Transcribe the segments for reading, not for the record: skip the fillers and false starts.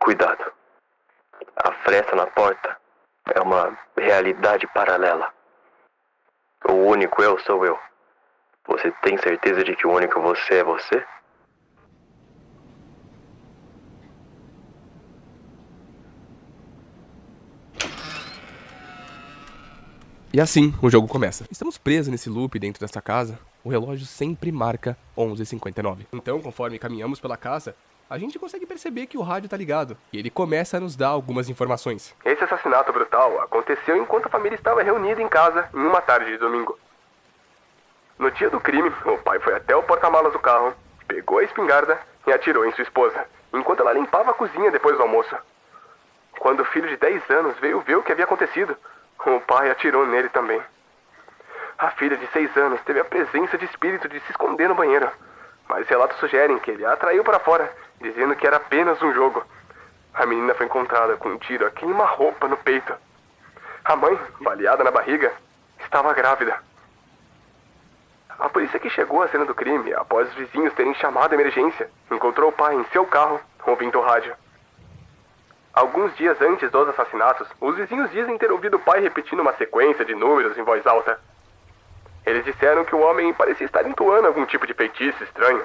Cuidado. A fresta na porta é uma realidade paralela. O único eu sou eu. Você tem certeza de que o único você é você? E assim, o jogo começa. Estamos presos nesse loop dentro dessa casa. O relógio sempre marca 11h59. Então, conforme caminhamos pela casa, a gente consegue perceber que o rádio tá ligado. E ele começa a nos dar algumas informações. Esse assassinato brutal aconteceu enquanto a família estava reunida em casa em uma tarde de domingo. No dia do crime, o pai foi até o porta-malas do carro, pegou a espingarda e atirou em sua esposa, enquanto ela limpava a cozinha depois do almoço. Quando o filho de 10 anos veio ver o que havia acontecido, o pai atirou nele também. A filha de 6 anos teve a presença de espírito de se esconder no banheiro, mas relatos sugerem que ele a atraiu para fora, dizendo que era apenas um jogo. A menina foi encontrada com um tiro a queima-roupa no peito. A mãe, baleada na barriga, estava grávida. A polícia que chegou à cena do crime, após os vizinhos terem chamado a emergência, encontrou o pai em seu carro, ouvindo o rádio. Alguns dias antes dos assassinatos, os vizinhos dizem ter ouvido o pai repetindo uma sequência de números em voz alta. Eles disseram que o homem parecia estar entoando algum tipo de feitiço estranho.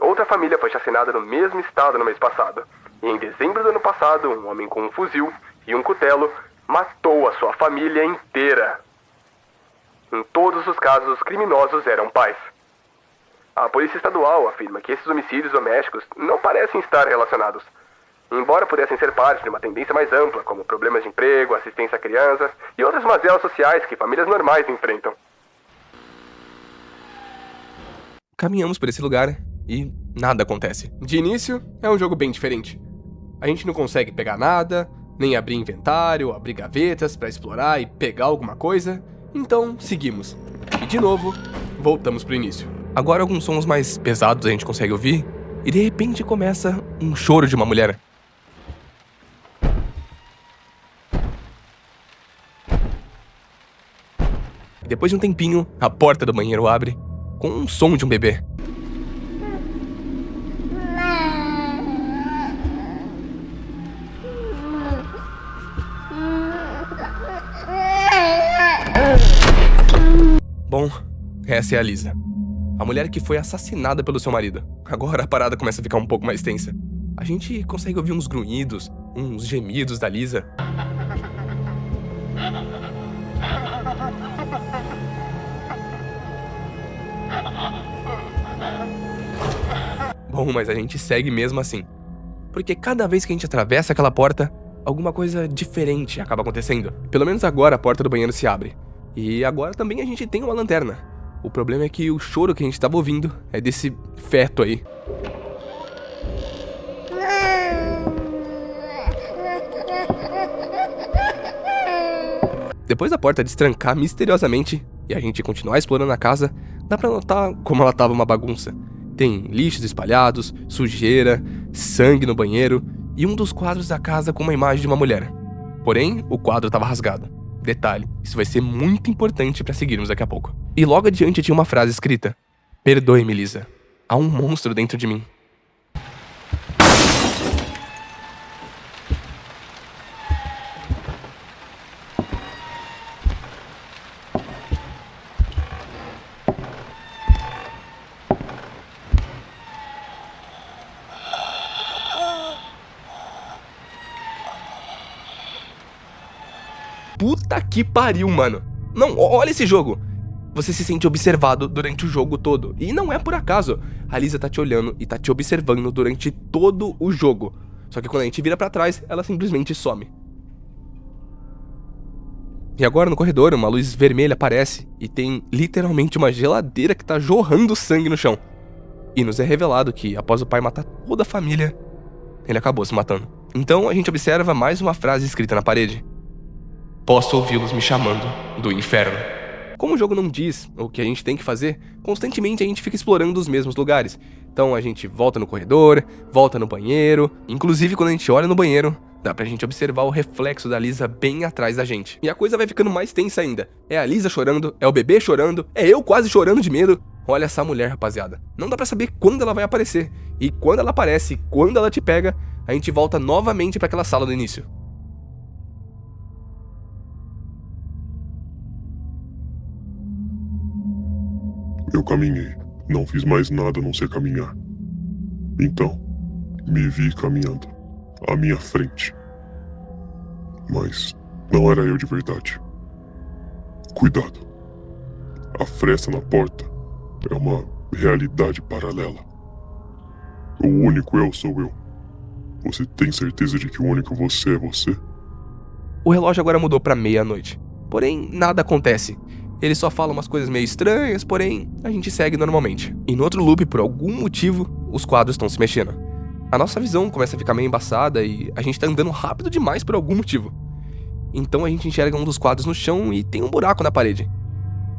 Outra família foi chacinada no mesmo estado no mês passado. E em dezembro do ano passado, um homem com um fuzil e um cutelo matou a sua família inteira. Em todos os casos, os criminosos eram pais. A polícia estadual afirma que esses homicídios domésticos não parecem estar relacionados, embora pudessem ser parte de uma tendência mais ampla, como problemas de emprego, assistência a crianças e outras mazelas sociais que famílias normais enfrentam. Caminhamos por esse lugar e nada acontece. De início, é um jogo bem diferente. A gente não consegue pegar nada, nem abrir inventário, abrir gavetas pra explorar e pegar alguma coisa, então seguimos. E de novo, voltamos pro início. Agora alguns sons mais pesados a gente consegue ouvir, e de repente começa um choro de uma mulher. Depois de um tempinho, a porta do banheiro abre, com um som de um bebê. Bom, essa é a Lisa, a mulher que foi assassinada pelo seu marido. Agora a parada começa a ficar um pouco mais tensa. A gente consegue ouvir uns grunhidos, uns gemidos da Lisa. Bom, mas a gente segue mesmo assim. Porque cada vez que a gente atravessa aquela porta, alguma coisa diferente acaba acontecendo. Pelo menos agora a porta do banheiro se abre. E agora também a gente tem uma lanterna. O problema é que o choro que a gente tava ouvindo é desse feto aí. Depois da porta destrancar misteriosamente e a gente continuar explorando a casa, dá pra notar como ela tava uma bagunça. Tem lixos espalhados, sujeira, sangue no banheiro e um dos quadros da casa com uma imagem de uma mulher. Porém, o quadro tava rasgado. Detalhe, isso vai ser muito importante pra seguirmos daqui a pouco. E logo adiante tinha uma frase escrita: "Perdoe-me, Lisa. Há um monstro dentro de mim." Puta que pariu, mano. Não, olha esse jogo. Você se sente observado durante o jogo todo. E não é por acaso. A Lisa tá te olhando e tá te observando durante todo o jogo. Só que quando a gente vira pra trás, ela simplesmente some. E agora no corredor, uma luz vermelha aparece e tem literalmente uma geladeira que tá jorrando sangue no chão. E nos é revelado que, após o pai matar toda a família, ele acabou se matando. Então a gente observa mais uma frase escrita na parede: "Posso ouvi-los me chamando do inferno." Como o jogo não diz o que a gente tem que fazer, constantemente a gente fica explorando os mesmos lugares. Então a gente volta no corredor, volta no banheiro. Inclusive quando a gente olha no banheiro, dá pra gente observar o reflexo da Lisa bem atrás da gente. E a coisa vai ficando mais tensa ainda. É a Lisa chorando, é o bebê chorando, é eu quase chorando de medo. Olha essa mulher, rapaziada. Não dá pra saber quando ela vai aparecer. E quando ela aparece, quando ela te pega, a gente volta novamente pra aquela sala do início. Eu caminhei. Não fiz mais nada a não ser caminhar. Então, me vi caminhando à minha frente. Mas não era eu de verdade. Cuidado. A fresta na porta é uma realidade paralela. O único eu sou eu. Você tem certeza de que o único você é você? O relógio agora mudou pra meia-noite. Porém, nada acontece. Ele só fala umas coisas meio estranhas, porém, a gente segue normalmente. E no outro loop, por algum motivo, os quadros estão se mexendo. A nossa visão começa a ficar meio embaçada e a gente tá andando rápido demais por algum motivo. Então a gente enxerga um dos quadros no chão e tem um buraco na parede.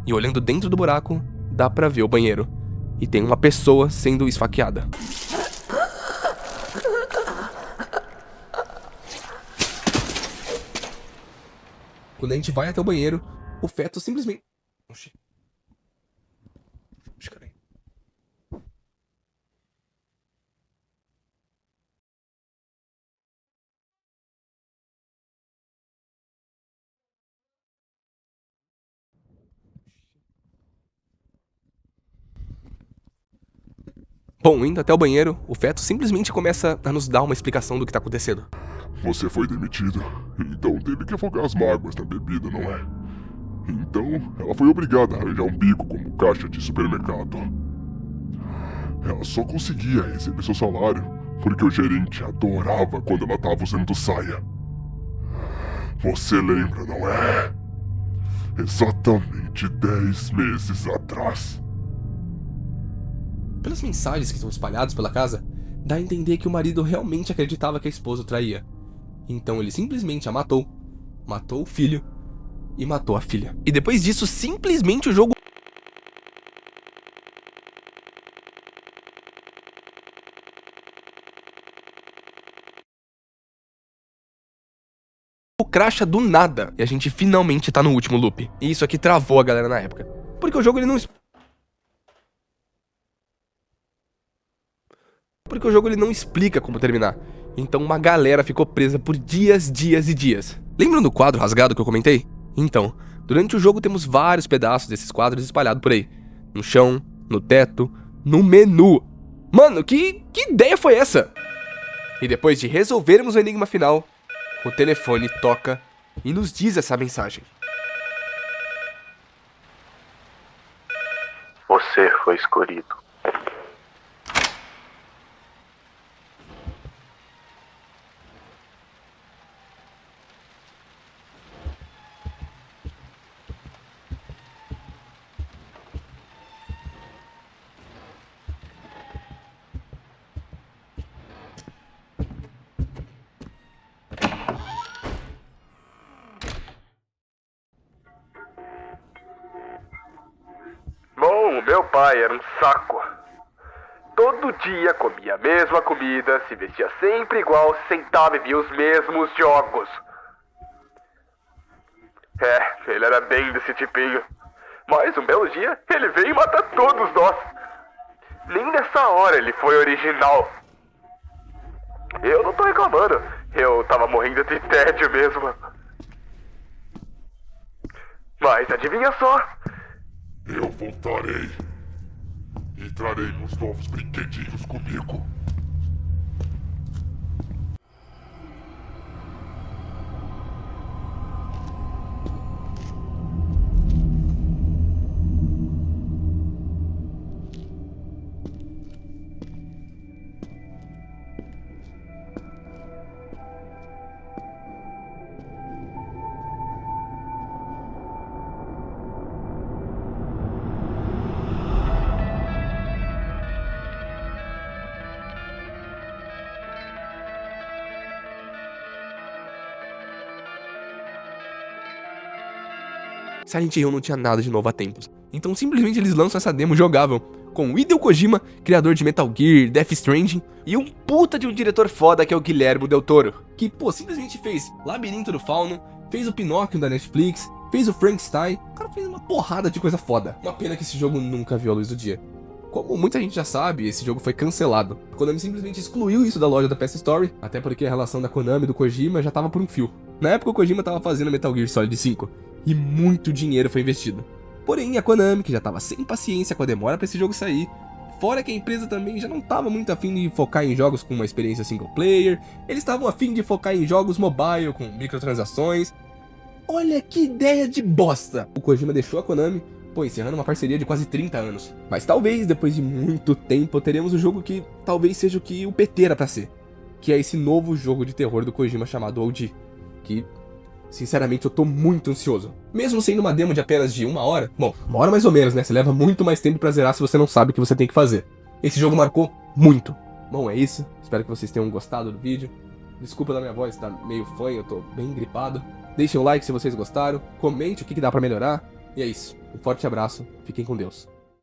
E olhando dentro do buraco, dá pra ver o banheiro. E tem uma pessoa sendo esfaqueada. Quando a gente vai até o banheiro, o feto simplesmente... Oxi, caralho. Bom, indo até o banheiro, o feto simplesmente começa a nos dar uma explicação do que tá acontecendo. Você foi demitido, então teve que afogar as mágoas na bebida, não é? Então, ela foi obrigada a arranjar um bico como caixa de supermercado. Ela só conseguia receber seu salário porque o gerente adorava quando ela tava usando saia. Você lembra, não é? Exatamente 10 meses atrás. Pelas mensagens que estão espalhadas pela casa, dá a entender que o marido realmente acreditava que a esposa o traía. Então ele simplesmente a matou, matou o filho e matou a filha. E depois disso, simplesmente o jogo cracha do nada. E a gente finalmente tá no último loop. E isso aqui travou a galera na época. Porque o jogo ele não... Porque o jogo ele não explica como terminar. Então uma galera ficou presa por dias e dias. Lembram do quadro rasgado que eu comentei? Então, durante o jogo temos vários pedaços desses quadros espalhados por aí. No chão, no teto, no menu. Mano, que ideia foi essa? E depois de resolvermos o enigma final, o telefone toca e nos diz essa mensagem. Você foi escolhido. Bom, meu pai era um saco. Todo dia comia a mesma comida, se vestia sempre igual, se sentava e via os mesmos jogos. Ele era bem desse tipinho. Mas um belo dia, ele veio matar todos nós. Nem nessa hora ele foi original. Eu não tô reclamando. Eu tava morrendo de tédio mesmo. Mas adivinha só? Eu voltarei. E trarei meus novos brinquedinhos comigo. Silent Hill não tinha nada de novo há tempos. Então simplesmente eles lançam essa demo jogável com o Hideo Kojima, criador de Metal Gear, Death Stranding, e um puta de um diretor foda que é o Guillermo del Toro, que, simplesmente fez Labirinto do Fauno, fez o Pinóquio da Netflix, fez o Frankenstein, o cara fez uma porrada de coisa foda. Uma pena que esse jogo nunca viu a luz do dia. Como muita gente já sabe, esse jogo foi cancelado. A Konami simplesmente excluiu isso da loja da PS Store, até porque a relação da Konami e do Kojima já tava por um fio. Na época o Kojima tava fazendo Metal Gear Solid 5, e muito dinheiro foi investido. Porém, a Konami, que já tava sem paciência com a demora pra esse jogo sair, fora que a empresa também já não tava muito afim de focar em jogos com uma experiência single player, eles estavam afim de focar em jogos mobile com microtransações. Olha que ideia de bosta! O Kojima deixou a Konami, encerrando uma parceria de quase 30 anos. Mas talvez, depois de muito tempo, teremos um jogo que talvez seja o que o PT era pra ser. Que é esse novo jogo de terror do Kojima chamado OG. Que, sinceramente, eu tô muito ansioso. Mesmo sendo uma demo de apenas de 1 hora, bom, 1 hora mais ou menos, né? Você leva muito mais tempo pra zerar se você não sabe o que você tem que fazer. Esse jogo marcou muito. Bom, é isso. Espero que vocês tenham gostado do vídeo. Desculpa da minha voz, tá meio fanho, eu tô bem gripado. Deixem um like se vocês gostaram, comente o que dá pra melhorar. E é isso. Um forte abraço, fiquem com Deus.